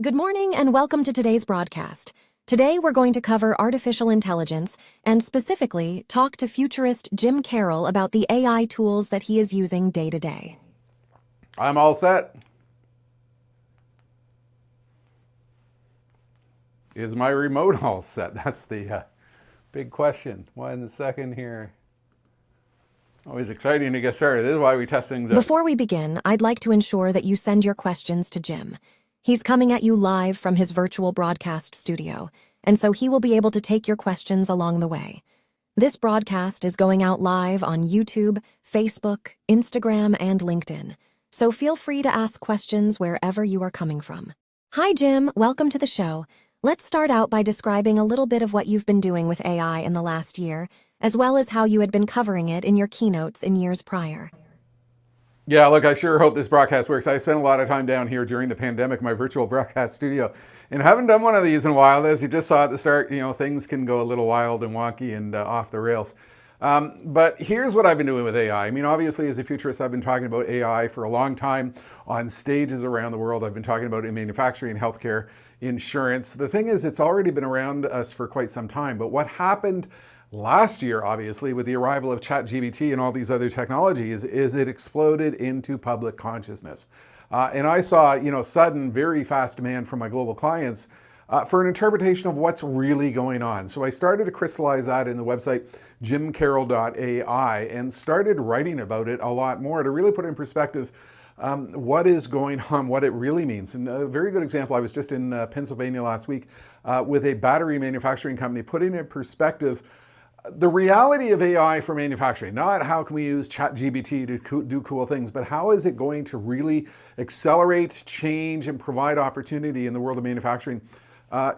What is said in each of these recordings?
Good morning and welcome to today's broadcast. Today we're going to cover artificial intelligence and specifically talk to futurist Jim Carroll about the AI tools that he is using day to day. I'm all set. Is my remote all set? That's the big question. 1 second here. Always exciting to get started. This is why we test things out. Before we begin, I'd like to ensure that you send your questions to Jim. He's coming at you live from his virtual broadcast studio, and so he will be able to take your questions along the way. This broadcast is going out live on YouTube, Facebook, Instagram, and LinkedIn, so feel free to ask questions wherever you are coming from. Hi, Jim. Welcome to the show. Let's start out by describing a little bit of what you've been doing with AI in the last year, as well as how you had been covering it in your keynotes in years prior. Yeah, look, I sure hope this broadcast works. I spent a lot of time down here during the pandemic, my virtual broadcast studio, and haven't done one of these in a while. As you just saw at the start, things can go a little wild and wonky and off the rails. But here's what I've been doing with AI. I mean, obviously, as a futurist, I've been talking about AI for a long time on stages around the world. I've been talking about it in manufacturing, healthcare, insurance. The thing is, it's already been around us for quite some time. But what happened last year, obviously, with the arrival of ChatGPT and all these other technologies, is it exploded into public consciousness. And I saw, sudden, very fast demand from my global clients for an interpretation of what's really going on. So I started to crystallize that in the website jimcarroll.ai and started writing about it a lot more to really put in perspective what is going on, what it really means. And a very good example, I was just in Pennsylvania last week with a battery manufacturing company, putting in perspective the reality of AI for manufacturing, not how can we use ChatGPT to do cool things, but how is it going to really accelerate change and provide opportunity in the world of manufacturing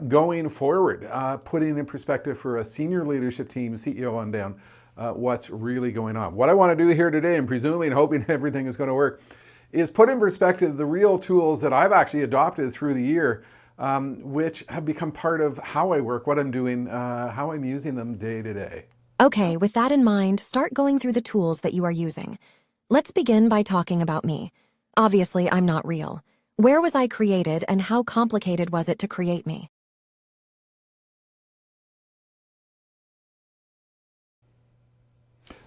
going forward, putting in perspective for a senior leadership team, CEO on down, what's really going on. What I want to do here today, and presuming and hoping everything is going to work, is put in perspective the real tools that I've actually adopted through the year, which have become part of how I work, what I'm doing, how I'm using them day to day. Okay, with that in mind, start going through the tools that you are using. Let's begin by talking about me. Obviously, I'm not real. Where was I created and how complicated was it to create me?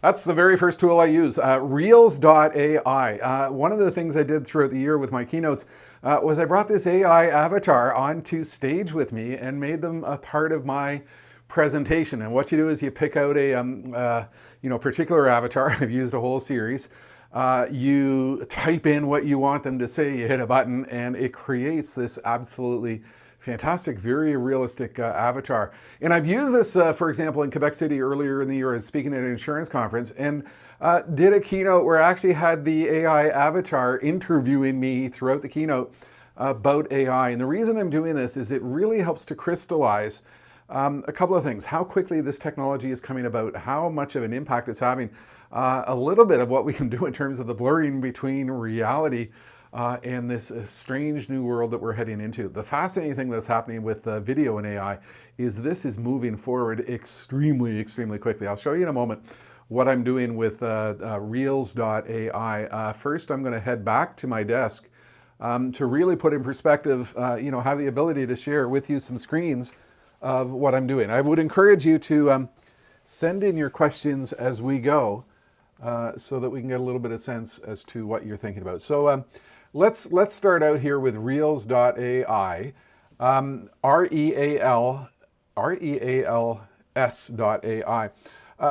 That's the very first tool I use, reels.ai. One of the things I did throughout the year with my keynotes was I brought this AI avatar onto stage with me and made them a part of my presentation. And what you do is you pick out a particular avatar. I've used a whole series. You type in what you want them to say, you hit a button, and it creates this absolutely fantastic, very realistic avatar. And I've used this, for example, in Quebec City earlier in the year. I was speaking at an insurance conference and did a keynote where I actually had the AI avatar interviewing me throughout the keynote about AI. And the reason I'm doing this is it really helps to crystallize a couple of things: how quickly this technology is coming about, how much of an impact it's having, a little bit of what we can do in terms of the blurring between reality and this strange new world that we're heading into. The fascinating thing that's happening with video and AI is this is moving forward extremely, extremely quickly. I'll show you in a moment what I'm doing with reels.ai. First, I'm going to head back to my desk to really put in perspective, have the ability to share with you some screens of what I'm doing. I would encourage you to send in your questions as we go so that we can get a little bit of sense as to what you're thinking about. So let's start out here with reels.ai, reals.ai.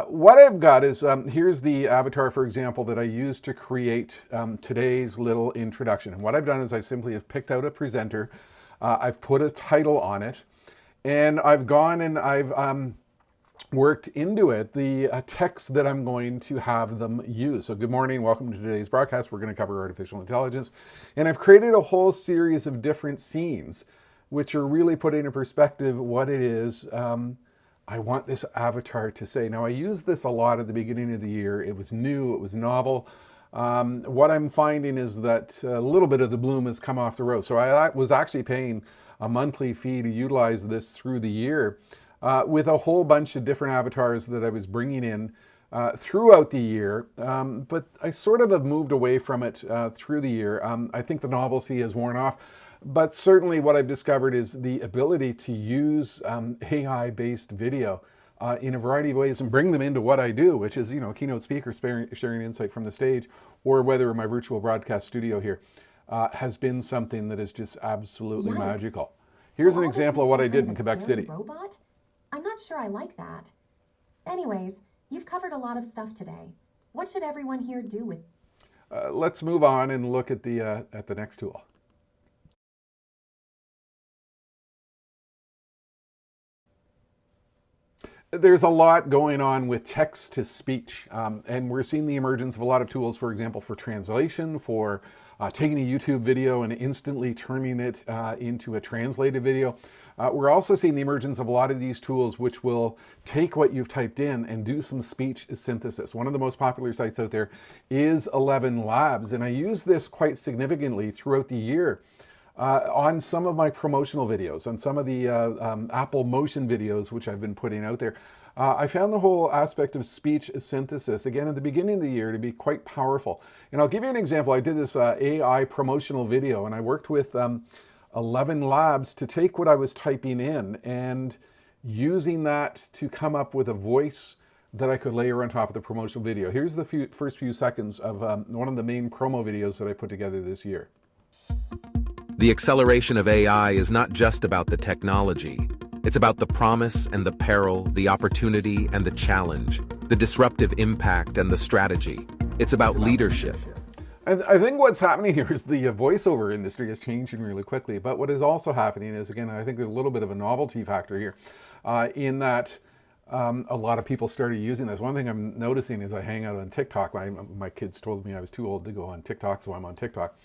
What I've got is, here's the avatar, for example, that I used to create today's little introduction. And what I've done is I simply have picked out a presenter, I've put a title on it, and I've gone and I've worked into it the text that I'm going to have them use. So good morning, welcome to today's broadcast. We're going to cover artificial intelligence. And I've created a whole series of different scenes, which are really putting in perspective what it is I want this avatar to say. Now, I used this a lot at the beginning of the year. It was new, it was novel. What I'm finding is that a little bit of the bloom has come off the rose. So I was actually paying a monthly fee to utilize this through the year with a whole bunch of different avatars that I was bringing in throughout the year. But I sort of have moved away from it through the year. I think the novelty has worn off. But certainly what I've discovered is the ability to use AI-based video in a variety of ways and bring them into what I do, which is, keynote speaker sharing insight from the stage, or whether in my virtual broadcast studio here, has been something that is just absolutely magical. Here's an example of what I did in Quebec City. Robot? I'm not sure I like that. Anyways, you've covered a lot of stuff today. What should everyone here do with? Let's move on and look at the next tool. There's a lot going on with text-to-speech, and we're seeing the emergence of a lot of tools, for example, for translation, for taking a YouTube video and instantly turning it into a translated video. We're also seeing the emergence of a lot of these tools which will take what you've typed in and do some speech synthesis. One of the most popular sites out there is 11 Labs, and I use this quite significantly throughout the year. On some of my promotional videos, on some of the Apple Motion videos, which I've been putting out there, I found the whole aspect of speech synthesis, again, at the beginning of the year to be quite powerful. And I'll give you an example. I did this AI promotional video, and I worked with 11 Labs to take what I was typing in and using that to come up with a voice that I could layer on top of the promotional video. Here's the first few seconds of one of the main promo videos that I put together this year. The acceleration of AI is not just about the technology. It's about the promise and the peril, the opportunity and the challenge, the disruptive impact and the strategy. It's about leadership. I think what's happening here is the voiceover industry is changing really quickly. But what is also happening is, again, I think there's a little bit of a novelty factor here in that a lot of people started using this. One thing I'm noticing is I hang out on TikTok. My kids told me I was too old to go on TikTok, so I'm on TikTok.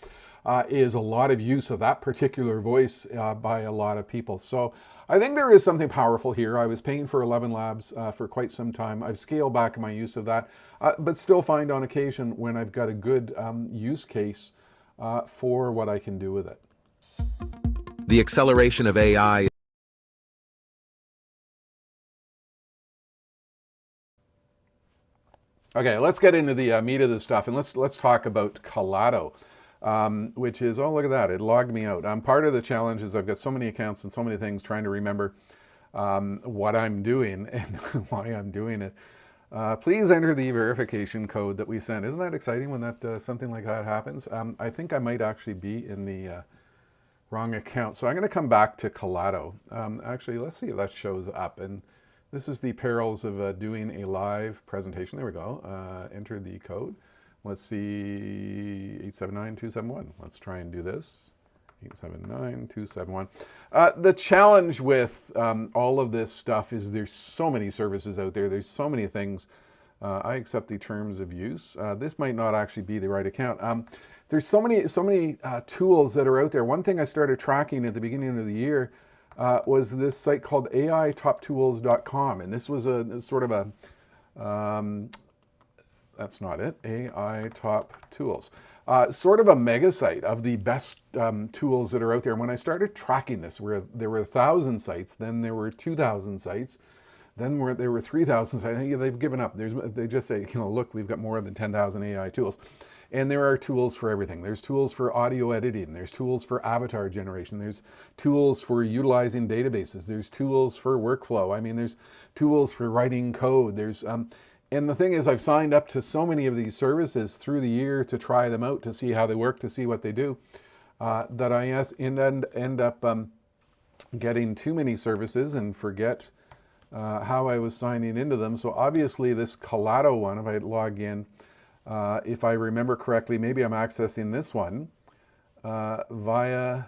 Is a lot of use of that particular voice by a lot of people. So I think there is something powerful here. I was paying for 11 Labs for quite some time. I've scaled back my use of that, but still find on occasion when I've got a good use case for what I can do with it. The acceleration of AI. Okay, let's get into the meat of this stuff, and let's talk about Collado. Which is, oh, look at that, it logged me out. Part of the challenge is I've got so many accounts and so many things trying to remember what I'm doing and why I'm doing it. Please enter the verification code that we sent. Isn't that exciting when that something like that happens? I think I might actually be in the wrong account. So I'm going to come back to Collado. Actually, let's see if that shows up. And this is the perils of doing a live presentation. There we go. Enter the code. Let's see, 879271. Let's try and do this. 879271. The challenge with all of this stuff is there's so many services out there. There's so many things. I accept the terms of use. This might not actually be the right account. There's so many tools that are out there. One thing I started tracking at the beginning of the year was this site called aitoptools.com, and this was a sort of a that's not it, AI Top Tools. Sort of a mega site of the best tools that are out there. And when I started tracking this, there were 1,000 sites, then there were 2,000 sites, then there were 3,000 sites. I think they've given up. They just say, look, we've got more than 10,000 AI tools. And there are tools for everything. There's tools for audio editing. There's tools for avatar generation. There's tools for utilizing databases. There's tools for workflow. I mean, there's tools for writing code. There's and the thing is, I've signed up to so many of these services through the year to try them out, to see how they work, to see what they do, that I end up getting too many services and forget how I was signing into them. So obviously this Collado one, if I log in, if I remember correctly, maybe I'm accessing this one via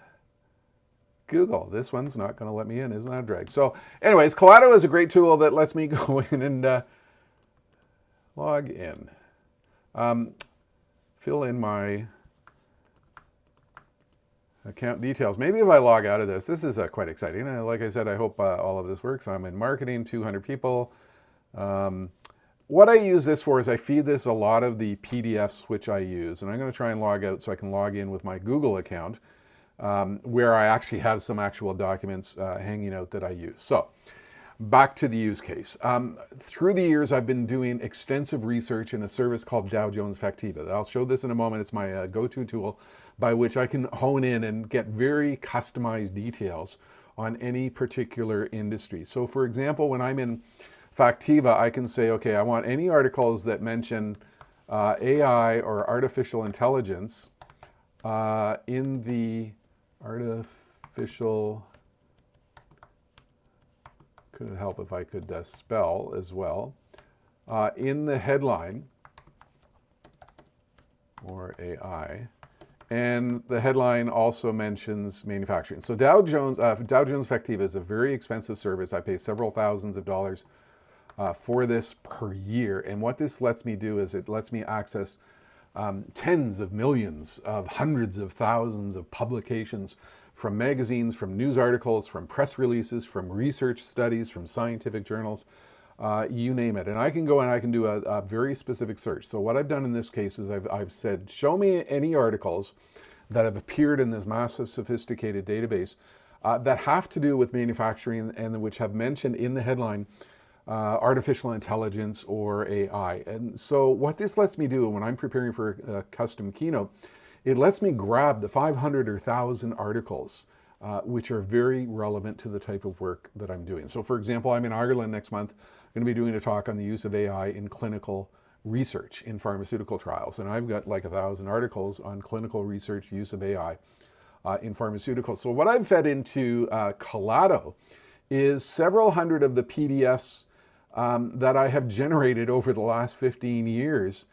Google. This one's not going to let me in. Isn't that a drag? So anyways, Collado is a great tool that lets me go in and log in. Fill in my account details. Maybe if I log out of this is quite exciting. Like I said, I hope all of this works. I'm in marketing, 200 people. What I use this for is I feed this a lot of the PDFs which I use. And I'm going to try and log out so I can log in with my Google account where I actually have some actual documents hanging out that I use. So back to the use case. Through the years, I've been doing extensive research in a service called Dow Jones Factiva. I'll show this in a moment. It's my go-to tool by which I can hone in and get very customized details on any particular industry. So for example, when I'm in Factiva, I can say, okay, I want any articles that mention AI or artificial intelligence in the artificial, couldn't help if I could spell as well, in the headline, or AI, and the headline also mentions manufacturing. So Dow Jones Factiva is a very expensive service. I pay several thousands of dollars for this per year. And what this lets me do is it lets me access tens of millions of hundreds of thousands of publications from magazines, from news articles, from press releases, from research studies, from scientific journals, you name it. And I can go and I can do a very specific search. So what I've done in this case is I've said, show me any articles that have appeared in this massive, sophisticated database that have to do with manufacturing and which have mentioned in the headline artificial intelligence or AI. And so what this lets me do when I'm preparing for a custom keynote, it lets me grab the 500 or 1,000 articles which are very relevant to the type of work that I'm doing. So for example, I'm in Ireland next month. I'm going to be doing a talk on the use of AI in clinical research in pharmaceutical trials. And I've got like 1,000 articles on clinical research use of AI in pharmaceuticals. So what I've fed into Collado is several hundred of the PDFs that I have generated over the last 15 years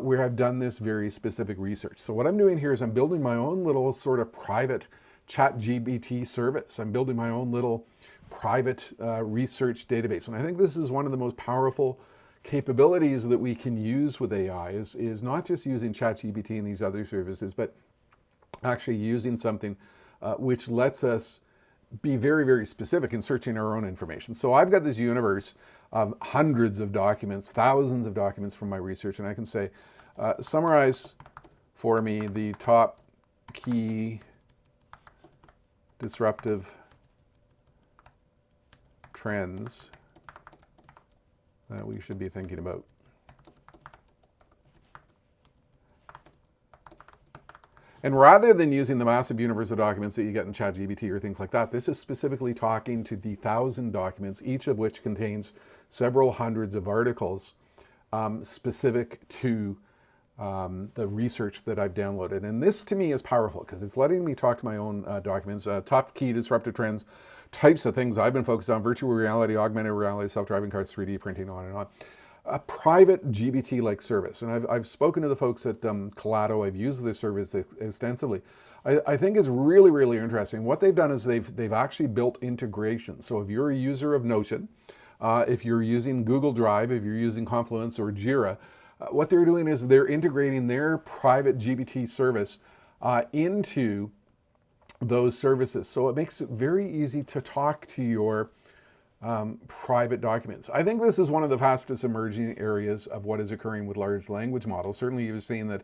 where I've done this very specific research. So what I'm doing here is I'm building my own little sort of private ChatGPT service. I'm building my own little private research database. And I think this is one of the most powerful capabilities that we can use with AI is not just using ChatGPT and these other services, but actually using something which lets us be very, very specific in searching our own information. So I've got this universe of hundreds of documents, thousands of documents from my research, and I can say, summarize for me the top key disruptive trends that we should be thinking about. And rather than using the massive universe of documents that you get in ChatGPT or things like that, this is specifically talking to the 1,000 documents, each of which contains several hundreds of articles specific to the research that I've downloaded. And this to me is powerful because it's letting me talk to my own documents, top key disruptive trends, types of things I've been focused on: virtual reality, augmented reality, self-driving cars, 3D printing, on and on. A private GPT-like service. And I've spoken to the folks at Collado. I've used this service extensively. I think is really, really interesting. What they've done is they've actually built integration. So if you're a user of Notion, if you're using Google Drive, if you're using Confluence or Jira, what they're doing is they're integrating their private GPT service into those services. So it makes it very easy to talk to your private documents. I think this is one of the fastest emerging areas of what is occurring with large language models. Certainly you've seen that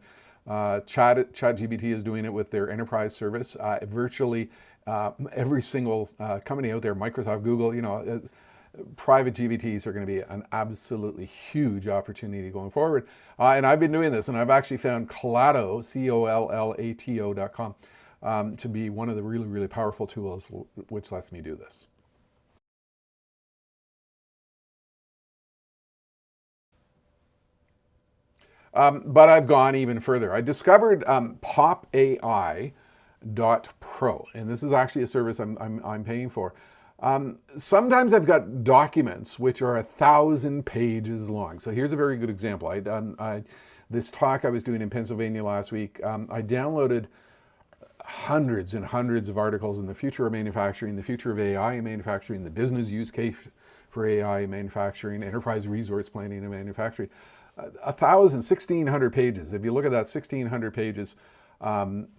ChatGPT is doing it with their enterprise service. Virtually every single company out there, Microsoft, Google, private GPTs are going to be an absolutely huge opportunity going forward. And I've been doing this, and I've actually found Collado, COLLATO.com, to be one of the really, really powerful tools which lets me do this. But I've gone even further. I discovered popai.pro, and this is actually a service I'm paying for. Sometimes I've got documents which are 1,000 pages long. So here's a very good example. This talk I was doing in Pennsylvania last week, I downloaded hundreds and hundreds of articles in the future of manufacturing, the future of AI in manufacturing, the business use case for AI in manufacturing, enterprise resource planning in manufacturing. 1,600 pages. If you look at that, 1,600 pages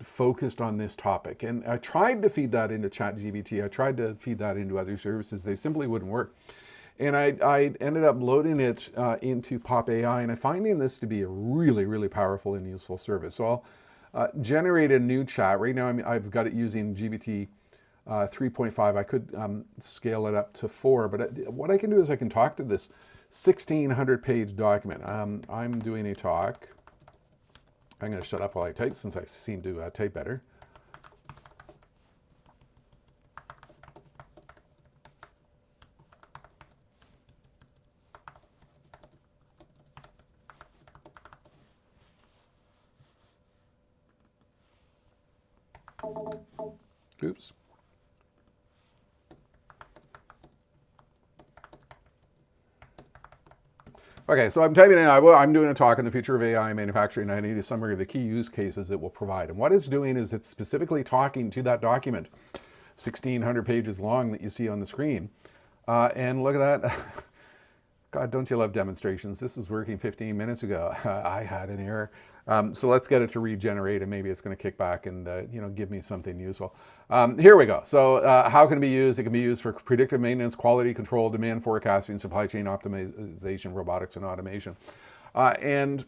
focused on this topic. And I tried to feed that into ChatGPT. I tried to feed that into other services. They simply wouldn't work. And I ended up loading it into Pop AI, and I'm finding this to be a really, really powerful and useful service. So I'll generate a new chat. Right now I've got it using GPT 3.5. I could scale it up to 4, but what I can do is I can talk to this 1,600 page document. I'm doing a talk. I'm going to shut up while I type since I seem to type better. Oops. Okay, so I'm typing in, I'm doing a talk on the future of AI in manufacturing, and I need a summary of the key use cases it will provide. And what it's doing is it's specifically talking to that document, 1,600 pages long that you see on the screen. And look at that. God, don't you love demonstrations? This is working 15 minutes ago. I had an error. So let's get it to regenerate, and maybe it's going to kick back and give me something useful. Here we go. So how can it be used? It can be used for predictive maintenance, quality control, demand forecasting, supply chain optimization, robotics, and automation. And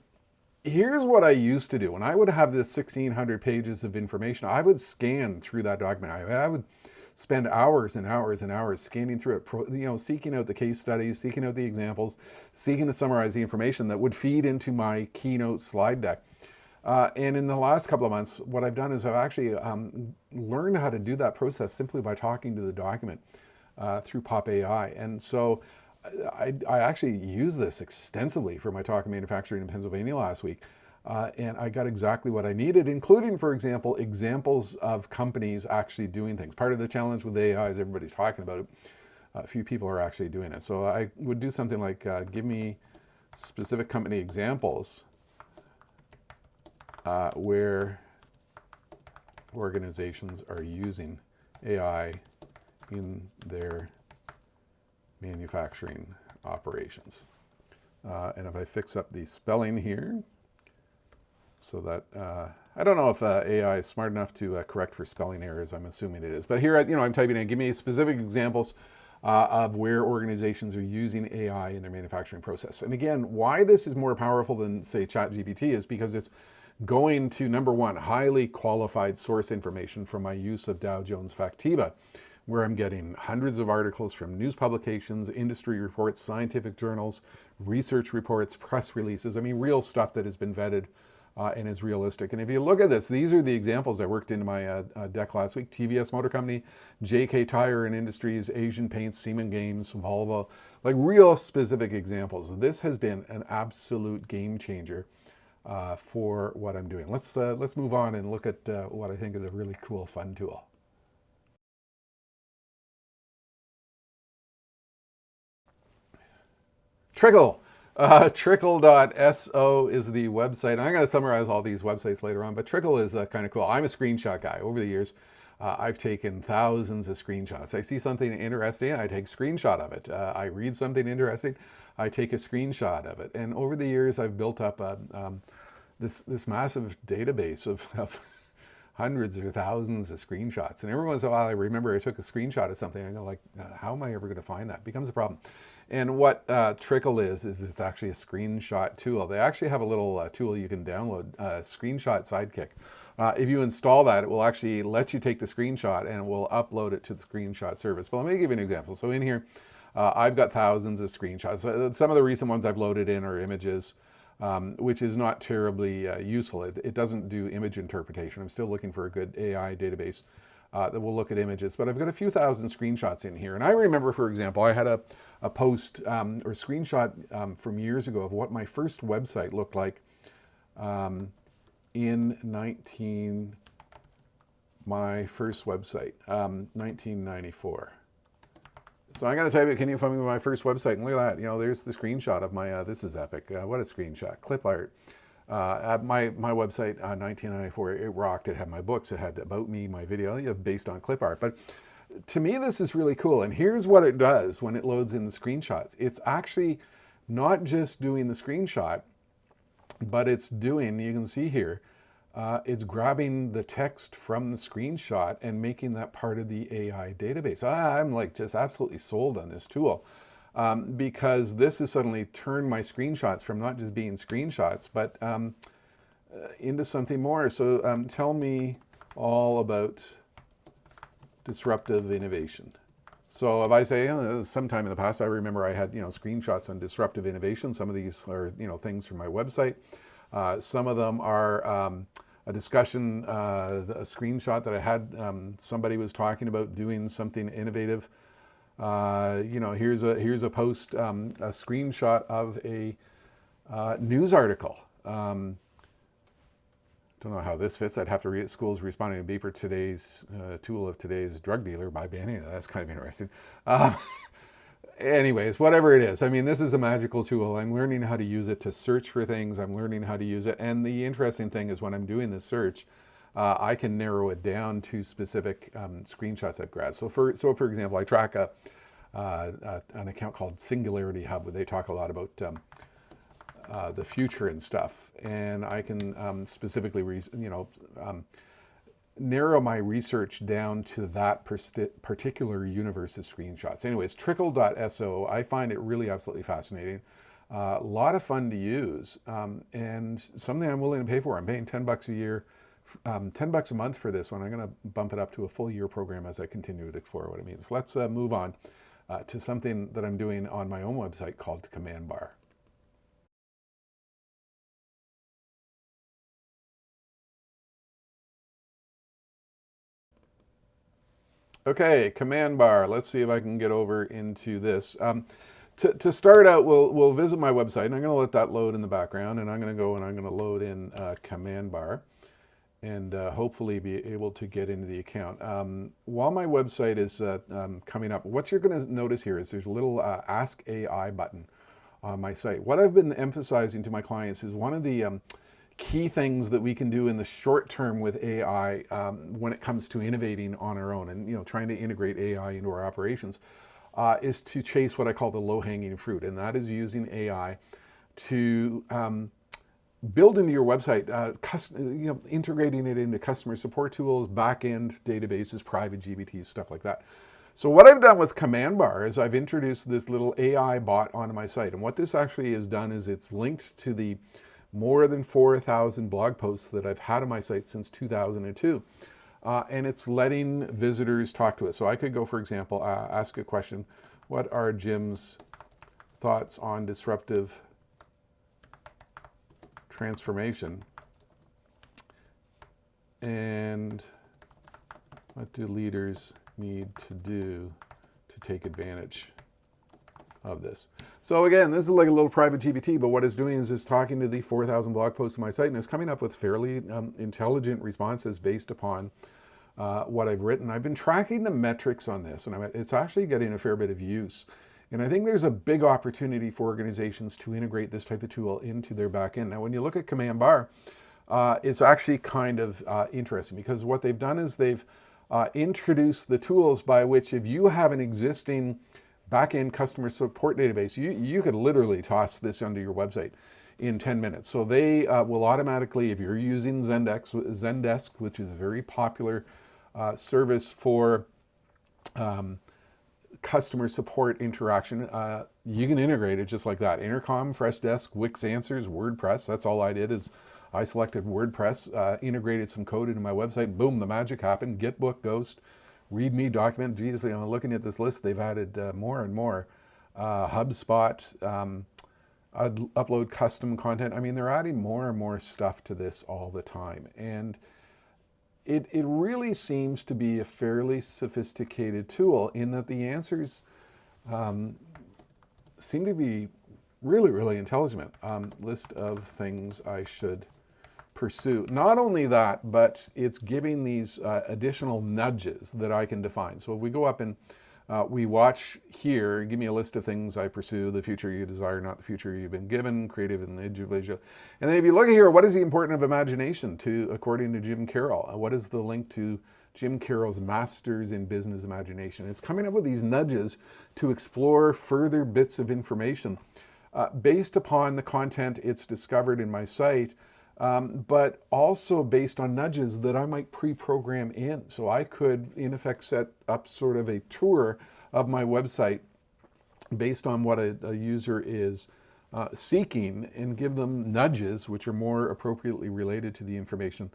here's what I used to do. When I would have this 1,600 pages of information, I would scan through that document. I would spend hours and hours and hours scanning through it, seeking out the case studies, seeking out the examples, seeking to summarize the information that would feed into my keynote slide deck. And in the last couple of months, what I've done is I've actually learned how to do that process simply by talking to the document through Pop AI. And so I actually used this extensively for my talk in manufacturing in Pennsylvania last week. And I got exactly what I needed, including, for example, examples of companies actually doing things. Part of the challenge with AI is everybody's talking about it. A few people are actually doing it. So I would do something like, give me specific company examples where organizations are using AI in their manufacturing operations. And if I fix up the spelling here, so that, I don't know if AI is smart enough to correct for spelling errors. I'm assuming it is. But here, I'm typing in, give me specific examples of where organizations are using AI in their manufacturing process. And again, why this is more powerful than, say, ChatGPT is because it's going to, number one, highly qualified source information from my use of Dow Jones Factiva, where I'm getting hundreds of articles from news publications, industry reports, scientific journals, research reports, press releases. I mean, real stuff that has been vetted and is realistic. And if you look at this, these are the examples I worked into my deck last week. TVS Motor Company, JK Tire and Industries, Asian Paints, Siemens Games, Volvo, like real specific examples. This has been an absolute game changer for what I'm doing. Let's move on and look at what I think is a really cool, fun tool. Trickle. Trickle.so is the website. I'm going to summarize all these websites later on, but Trickle is kind of cool. I'm a screenshot guy. Over the years, I've taken thousands of screenshots. I see something interesting, I take a screenshot of it. I read something interesting, I take a screenshot of it. And over the years, I've built up this massive database of hundreds or thousands of screenshots. And every once in a while, I remember I took a screenshot of something. I go like, how am I ever going to find that? It becomes a problem. And what Trickle is it's actually a screenshot tool. They actually have a little tool you can download, Screenshot Sidekick. If you install that, it will actually let you take the screenshot and it will upload it to the screenshot service. But let me give you an example. So in here, I've got thousands of screenshots. Some of the recent ones I've loaded in are images, which is not terribly useful. It doesn't do image interpretation. I'm still looking for a good AI database that will look at images, but I've got a few thousand screenshots in here. And I remember, for example, I had a post or screenshot from years ago of what my first website looked like in my first website, 1994. So I'm going to type it, can you find me my first website? And look at that, there's the screenshot of my, this is epic. What a screenshot, clip art. My website, 1994, it rocked. It had my books, it had about me, my video, based on clip art. But to me, this is really cool. And here's what it does when it loads in the screenshots. It's actually not just doing the screenshot, but it's doing, you can see here, it's grabbing the text from the screenshot and making that part of the AI database. I'm like just absolutely sold on this tool. Because this has suddenly turned my screenshots from not just being screenshots, but into something more. So tell me all about disruptive innovation. So if I say, sometime in the past, I remember I had, screenshots on disruptive innovation. Some of these are, things from my website. Some of them are a discussion, a screenshot that I had. Somebody was talking about doing something innovative. Here's a post, a screenshot of a news article. Don't know how this fits. I'd have to read it. Schools responding to beeper, today's tool of today's drug dealer by banning it. That's kind of interesting. Anyways, whatever it is. I mean, this is a magical tool. I'm learning how to use it to search for things. I'm learning how to use it. And the interesting thing is when I'm doing this search, I can narrow it down to specific screenshots I've grabbed. So for example, I track an account called Singularity Hub, where they talk a lot about the future and stuff, and I can specifically, narrow my research down to that particular universe of screenshots. Anyways, trickle.so, I find it really absolutely fascinating. A lot of fun to use, and something I'm willing to pay for. I'm paying $10 a year, $10 a month for this one. I'm going to bump it up to a full year program as I continue to explore what it means. Let's move on to something that I'm doing on my own website called Command Bar. Okay, Command Bar. Let's see if I can get over into this. To start out, we'll visit my website, and I'm going to let that load in the background, and I'm going to go and I'm going to load in Command Bar, and hopefully be able to get into the account. While my website is coming up, what you're going to notice here is there's a little Ask AI button on my site. What I've been emphasizing to my clients is one of the key things that we can do in the short term with AI when it comes to innovating on our own and trying to integrate AI into our operations is to chase what I call the low-hanging fruit, and that is using AI to build into your website, integrating it into customer support tools, back-end databases, private GPTs, stuff like that. So what I've done with Command Bar is I've introduced this little AI bot onto my site, and what this actually has done is it's linked to the more than 4,000 blog posts that I've had on my site since 2002. And it's letting visitors talk to it. So I could go, for example, ask a question. What are Jim's thoughts on disruptive transformation? And what do leaders need to do to take advantage of this? So again, this is like a little private GPT, but what it's doing is it's talking to the 4,000 blog posts on my site, and it's coming up with fairly intelligent responses based upon what I've written. I've been tracking the metrics on this, and it's actually getting a fair bit of use. And I think there's a big opportunity for organizations to integrate this type of tool into their back end. Now, when you look at Command Bar, it's actually kind of interesting, because what they've done is they've introduced the tools by which, if you have an existing back-end customer support database, you could literally toss this onto your website in 10 minutes. So they will automatically, if you're using Zendesk, which is a very popular service for customer support interaction, you can integrate it just like that. Intercom, Freshdesk, Wix Answers, WordPress. That's all I did is I selected WordPress, integrated some code into my website, and boom, the magic happened. Gitbook, Ghost, README document. Geez, looking at this list, they've added more and more. HubSpot, upload custom content. I mean, they're adding more and more stuff to this all the time. And it really seems to be a fairly sophisticated tool in that the answers seem to be really, really intelligent. List of things I should pursue. Not only that, but it's giving these additional nudges that I can define. So if we go up and we watch here, give me a list of things I pursue, the future you desire, not the future you've been given, creative and individual. And then if you look here, what is the importance of imagination according to Jim Carroll? What is the link to Jim Carroll's Masters in Business Imagination? It's coming up with these nudges to explore further bits of information based upon the content it's discovered in my site, but also based on nudges that I might pre-program in. So I could, in effect, set up sort of a tour of my website based on what a user is seeking, and give them nudges which are more appropriately related to the information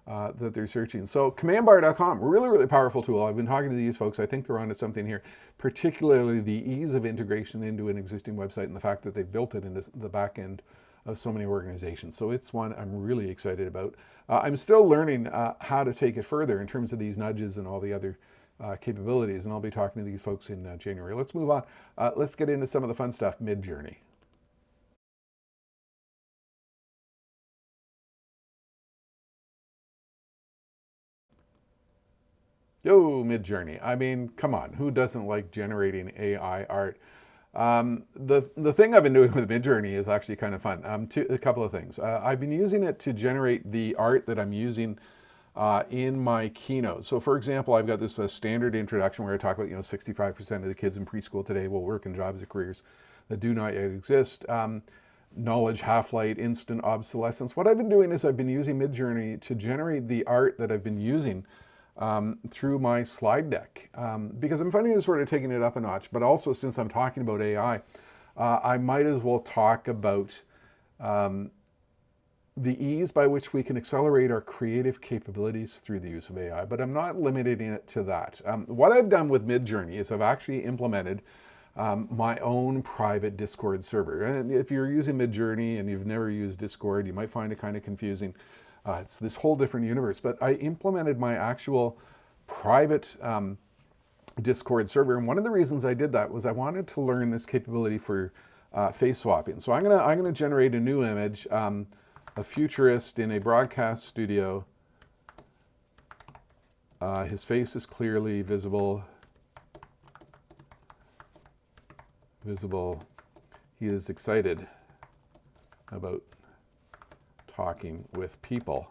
that they're searching. So commandbar.com, really, really powerful tool. I've been talking to these folks. I think they're onto something here, particularly the ease of integration into an existing website and the fact that they built it into the back end of so many organizations. So it's one I'm really excited about. I'm still learning how to take it further in terms of these nudges and all the other capabilities, and I'll be talking to these folks in January. Let's move on. Let's get into some of the fun stuff, Midjourney. Yo, Midjourney. I mean, come on, who doesn't like generating AI art? The thing I've been doing with Midjourney is actually kind of fun. A couple of things. I've been using it to generate the art that I'm using in my keynote. So for example, I've got this standard introduction where I talk about, 65% of the kids in preschool today will work in jobs or careers that do not yet exist. Knowledge, half-light, instant obsolescence. What I've been doing is I've been using Midjourney to generate the art that I've been using through my slide deck, because I'm finding this sort of taking it up a notch, but also since I'm talking about AI, I might as well talk about the ease by which we can accelerate our creative capabilities through the use of AI, but I'm not limiting it to that. What I've done with Midjourney is I've actually implemented my own private Discord server. And if you're using Midjourney and you've never used Discord, you might find it kind of confusing. It's this whole different universe, but I implemented my actual private Discord server. And one of the reasons I did that was I wanted to learn this capability for face swapping. So I'm gonna generate a new image, a futurist in a broadcast studio. His face is clearly visible. He is excited about talking with people.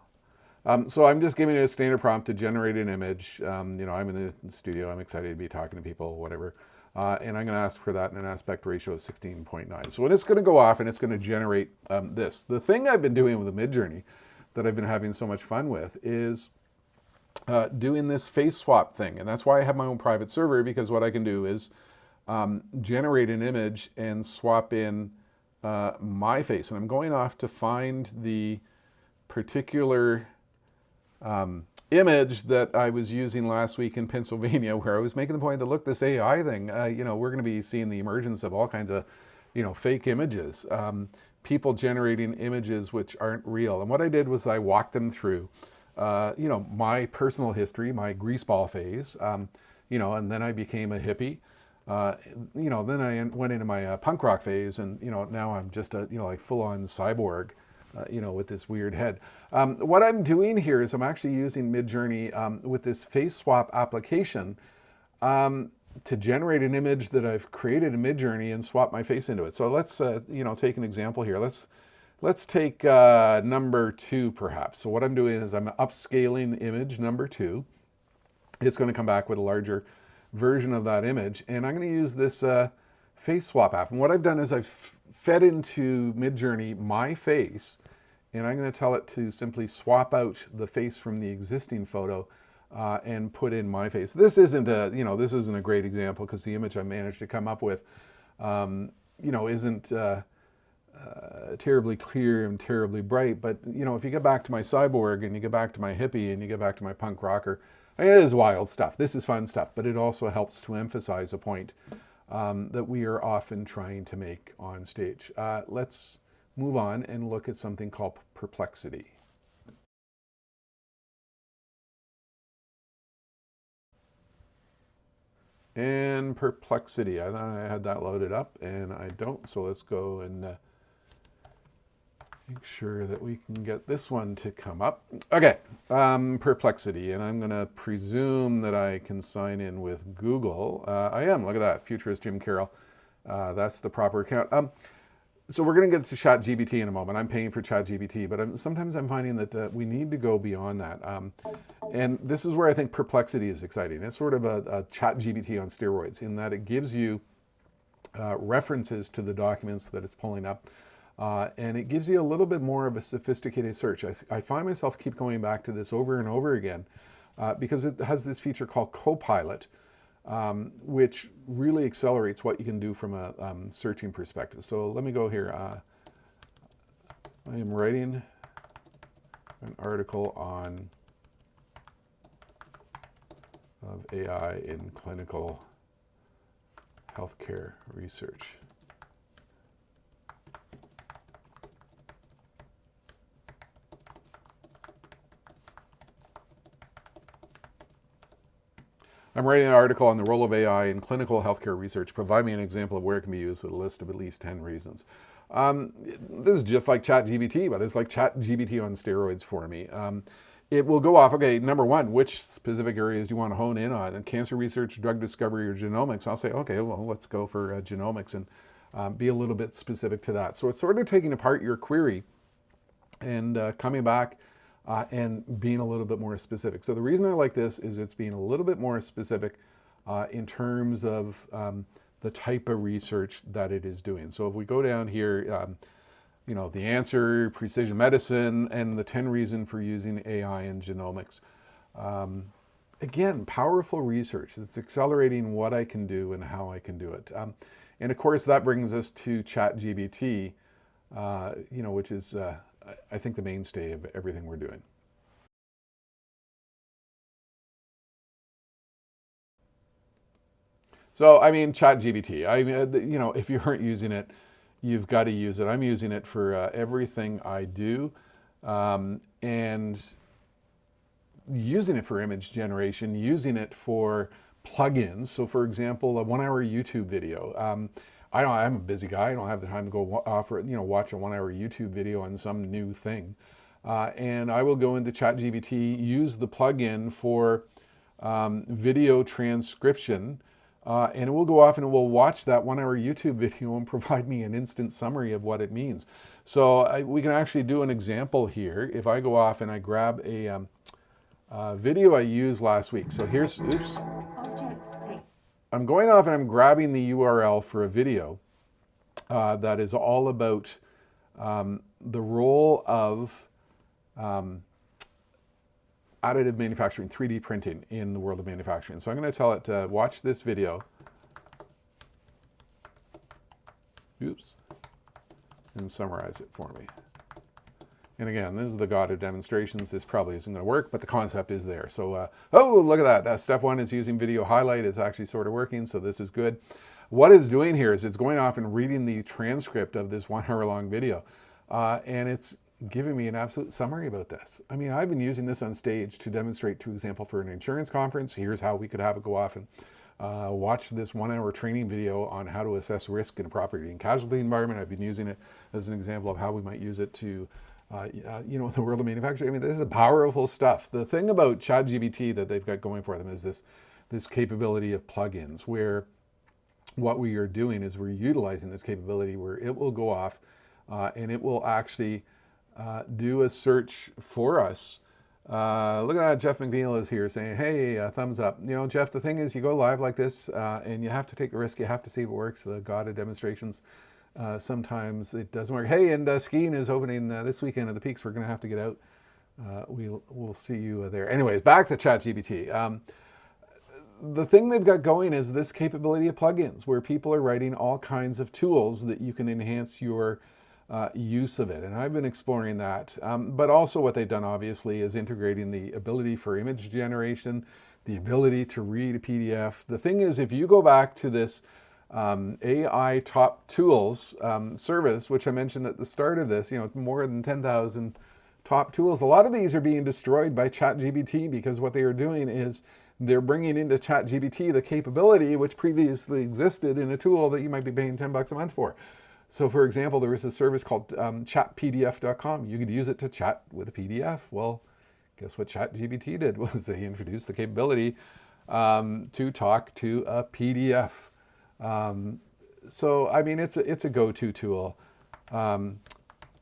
So I'm just giving it a standard prompt to generate an image. I'm in the studio, I'm excited to be talking to people, whatever. And I'm gonna ask for that in an aspect ratio of 16.9. So when it's gonna go off and it's gonna generate this. The thing I've been doing with the Midjourney that I've been having so much fun with is doing this face swap thing. And that's why I have my own private server, because what I can do is generate an image and swap in my face. And I'm going off to find the particular image that I was using last week in Pennsylvania, where I was making the point that, look, this AI thing, we're going to be seeing the emergence of all kinds of, fake images, people generating images which aren't real. And what I did was I walked them through, my personal history, my greaseball phase, and then I became a hippie. Then I went into my punk rock phase, and now I'm just a like full-on cyborg, with this weird head. What I'm doing here is I'm actually using Midjourney with this face swap application to generate an image that I've created in Midjourney and swap my face into it. So let's take an example here. Let's take number 2 perhaps. So what I'm doing is I'm upscaling image number 2. It's going to come back with a larger version of that image, and I'm going to use this face swap app. And what I've done is I've fed into Midjourney my face, and I'm going to tell it to simply swap out the face from the existing photo and put in my face. This isn't a great example, because the image I managed to come up with isn't terribly clear and terribly bright. But if you get back to my cyborg and you get back to my hippie and you get back to my punk rocker, it is wild stuff. This is fun stuff, but it also helps to emphasize a point that we are often trying to make on stage. Let's move on and look at something called perplexity. And perplexity, I thought I had that loaded up and I don't, so let's go and make sure that we can get this one to come up. Okay, perplexity, and I'm gonna presume that I can sign in with Google. I am, look at that, futurist Jim Carroll. That's the proper account. So we're gonna get to ChatGPT in a moment. I'm paying for ChatGPT, but sometimes I'm finding that we need to go beyond that. And this is where I think perplexity is exciting. It's sort of a ChatGPT on steroids, in that it gives you references to the documents that it's pulling up. And it gives you a little bit more of a sophisticated search. I find myself keep going back to this over and over again because it has this feature called Copilot, which really accelerates what you can do from a searching perspective. So let me go here. I am writing an article on of AI in clinical healthcare research. I'm writing an article on the role of AI in clinical healthcare research. Provide me an example of where it can be used with a list of at least 10 reasons. This is just like ChatGPT, but it's like ChatGPT on steroids for me. It will go off, okay, number one, which specific areas do you want to hone in on? And cancer research, drug discovery, or genomics? I'll say, okay, well, let's go for genomics and be a little bit specific to that. So it's sort of taking apart your query and coming back and being a little bit more specific. So the reason I like this is it's being a little bit more specific in terms of the type of research that it is doing. So if we go down here, you know, the answer, precision medicine, and the 10 reasons for using AI in genomics. Again, powerful research. It's accelerating what I can do and how I can do it. And of course, that brings us to ChatGPT, you know, which is, I think, the mainstay of everything we're doing. So, I mean, ChatGPT, I mean, you know, if you aren't using it, you've got to use it. I'm using it for everything I do, and using it for image generation, using it for plugins. So for example, a 1-hour YouTube video. I'm a busy guy. I don't have the time to go watch a 1-hour YouTube video on some new thing. And I will go into ChatGPT, use the plugin for video transcription, and it will go off and it will watch that 1-hour YouTube video and provide me an instant summary of what it means. So we can actually do an example here. If I go off and I grab a video I used last week. So here's, oops. I'm going off and I'm grabbing the URL for a video that is all about the role of additive manufacturing, 3D printing in the world of manufacturing. So I'm going to tell it to watch this video. Oops. And summarize it for me. And again, this is the god of demonstrations. This probably isn't going to work, but the concept is there. So, oh, look at that. Step one is using video highlight. It's actually sort of working, so this is good. What it's doing here is it's going off and reading the transcript of this 1-hour long video. And it's giving me an absolute summary about this. I mean, I've been using this on stage to demonstrate, for example, for an insurance conference. Here's how we could have it go off and watch this 1-hour training video on how to assess risk in a property and casualty environment. I've been using it as an example of how we might use it to you know, the world of manufacturing. I mean, this is powerful stuff. The thing about ChatGPT that they've got going for them is this capability of plugins, where what we are doing is we're utilizing this capability where it will go off and it will actually do a search for us. Look at that, Jeff McNeil is here saying, hey, thumbs up. You know, Jeff, the thing is you go live like this and you have to take the risk. You have to see if it works. The god of demonstrations. Sometimes it doesn't work. Hey, and skiing is opening this weekend at the Peaks. We're going to have to get out. We'll see you there. Anyways, back to ChatGPT. The thing they've got going is this capability of plugins, where people are writing all kinds of tools that you can enhance your use of it. And I've been exploring that. But also what they've done, obviously, is integrating the ability for image generation, the ability to read a PDF. The thing is, if you go back to this AI top tools service, which I mentioned at the start of this, you know, more than 10,000 top tools. A lot of these are being destroyed by ChatGPT because what they are doing is they're bringing into ChatGPT the capability which previously existed in a tool that you might be paying $10 a month for. So for example, there is a service called chatpdf.com. You could use it to chat with a PDF. Well, guess what ChatGPT did was they introduced the capability to talk to a PDF. So, I mean, it's a go-to tool.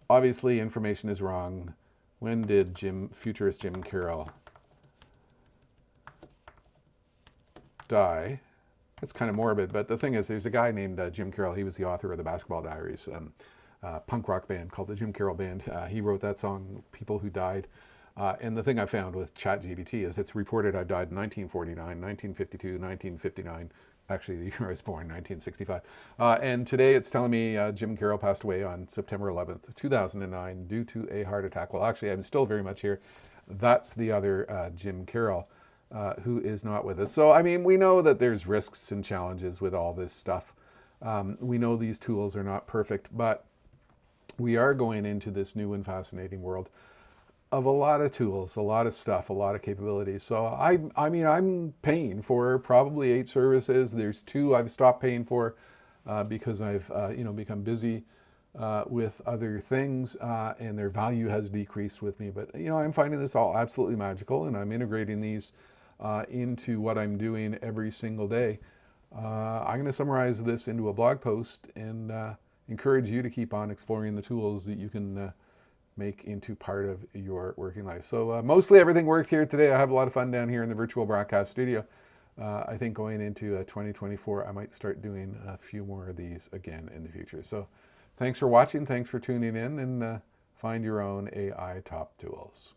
Obviously, information is wrong. When did futurist Jim Carroll die? It's kind of morbid, but the thing is, there's a guy named Jim Carroll. He was the author of the Basketball Diaries, punk rock band called the Jim Carroll Band. He wrote that song, People Who Died. And the thing I found with ChatGPT is it's reported I died in 1949, 1952, 1959. Actually, the year I was born, 1965. And today it's telling me Jim Carroll passed away on September 11th, 2009 due to a heart attack. Well, actually, I'm still very much here. That's the other Jim Carroll. who is not with us. So, I mean, we know that there's risks and challenges with all this stuff. We know these tools are not perfect, but we are going into this new and fascinating world of a lot of tools, a lot of stuff, a lot of capabilities. So I mean, I'm paying for probably 8 services. There's 2 I've stopped paying for because I've become busy with other things, and their value has decreased with me. But I'm finding this all absolutely magical, and I'm integrating these into what I'm doing every single day. I'm going to summarize this into a blog post and encourage you to keep on exploring the tools that you can make into part of your working life. So mostly everything worked here today. I have a lot of fun down here in the virtual broadcast studio. I think going into 2024, I might start doing a few more of these again in the future. So thanks for watching. Thanks for tuning in, and find your own AI top tools.